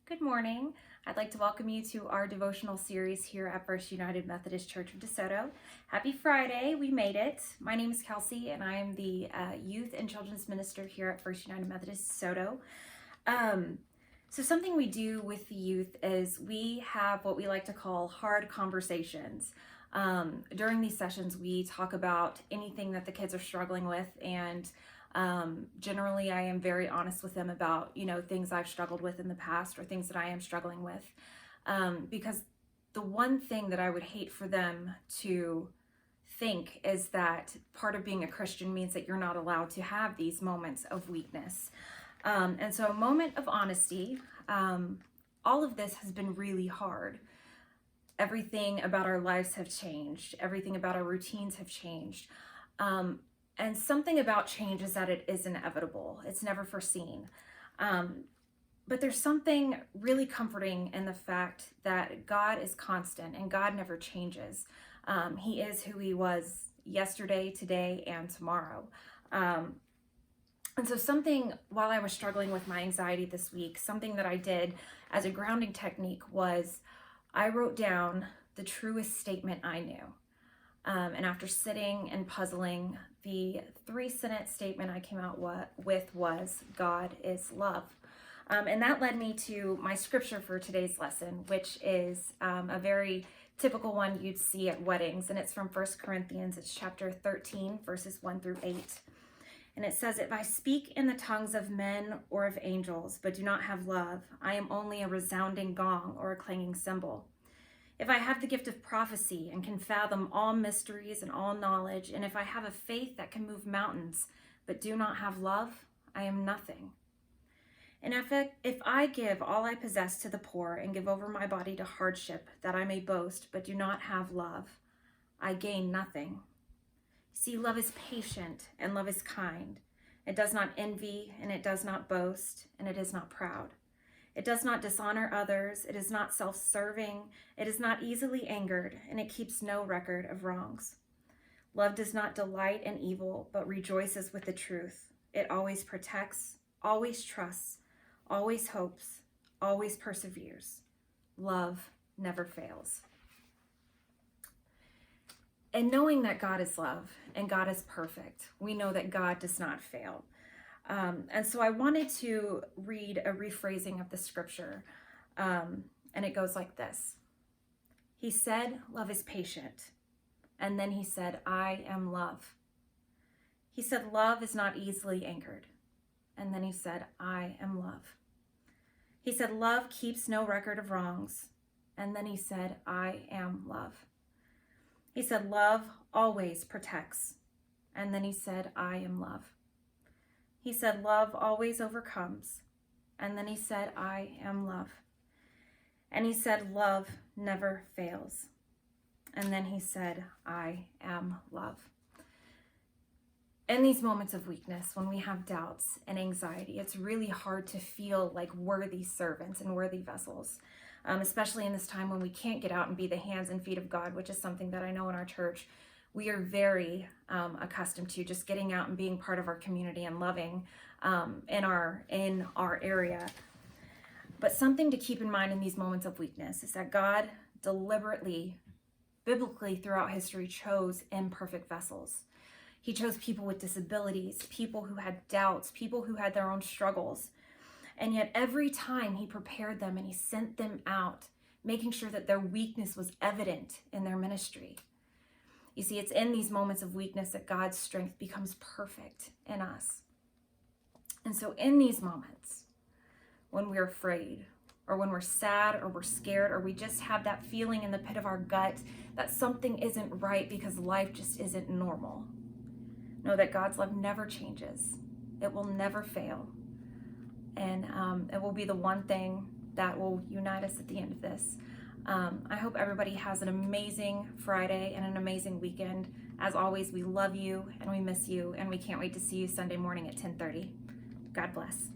Good morning. I'd like to welcome you to our devotional series here at First United Methodist Church of DeSoto. Happy Friday, we made it. My name is Kelsi and I am the youth and children's minister here at First United Methodist DeSoto. So something we do with the youth is we have what we like to call hard conversations. During these sessions, we talk about anything that the kids are struggling with, and generally I am very honest with them about, things I've struggled with in the past or things that I am struggling with. Because the one thing that I would hate for them to think is that part of being a Christian means that you're not allowed to have these moments of weakness. And so a moment of honesty, all of this has been really hard. Everything about our lives have changed. Everything about our routines have changed. And something about change is that it is inevitable. It's never foreseen. But there's something really comforting in the fact that God is constant and God never changes. He is who he was yesterday, today, and tomorrow. And so while I was struggling with my anxiety this week, something that I did as a grounding technique was I wrote down the truest statement I knew. And after sitting and puzzling, the 3-sentence statement I came out with was, God is love. And that led me to my scripture for today's lesson, which is a very typical one you'd see at weddings. And it's from 1 Corinthians. It's chapter 13, verses 1 through 8. And it says, if I speak in the tongues of men or of angels, but do not have love, I am only a resounding gong or a clanging cymbal. If I have the gift of prophecy and can fathom all mysteries and all knowledge, and if I have a faith that can move mountains, but do not have love, I am nothing. And if I give all I possess to the poor and give over my body to hardship that I may boast, but do not have love, I gain nothing. See, love is patient and love is kind. It does not envy and it does not boast and it is not proud. It does not dishonor others. It is not self-serving. It is not easily angered, and it keeps no record of wrongs. Love does not delight in evil, but rejoices with the truth. It always protects, always trusts, always hopes, always perseveres. Love never fails. And knowing that God is love and God is perfect, we know that God does not fail. And so I wanted to read a rephrasing of the scripture, and it goes like this. He said, love is patient. And then he said, I am love. He said, love is not easily angered. And then he said, I am love. He said, love keeps no record of wrongs. And then he said, I am love. He said, love always protects. And then he said, I am love. He said, love always overcomes. And then he said, I am love. And he said, love never fails. And then he said, I am love. In these moments of weakness, when we have doubts and anxiety, it's really hard to feel like worthy servants and worthy vessels, especially in this time when we can't get out and be the hands and feet of God, which is something that I know in our church we are very accustomed to, just getting out and being part of our community and loving in our area. But something to keep in mind in these moments of weakness is that God deliberately, biblically throughout history, chose imperfect vessels. He chose people with disabilities, people who had doubts, people who had their own struggles. And yet every time he prepared them and he sent them out, making sure that their weakness was evident in their ministry. You see, it's in these moments of weakness that God's strength becomes perfect in us. And so in these moments, when we're afraid, or when we're sad, or we're scared, or we just have that feeling in the pit of our gut that something isn't right because life just isn't normal, know that God's love never changes. It will never fail. And it will be the one thing that will unite us at the end of this. I hope everybody has an amazing Friday and an amazing weekend. As always, we love you and we miss you, and we can't wait to see you Sunday morning at 10:30. God bless.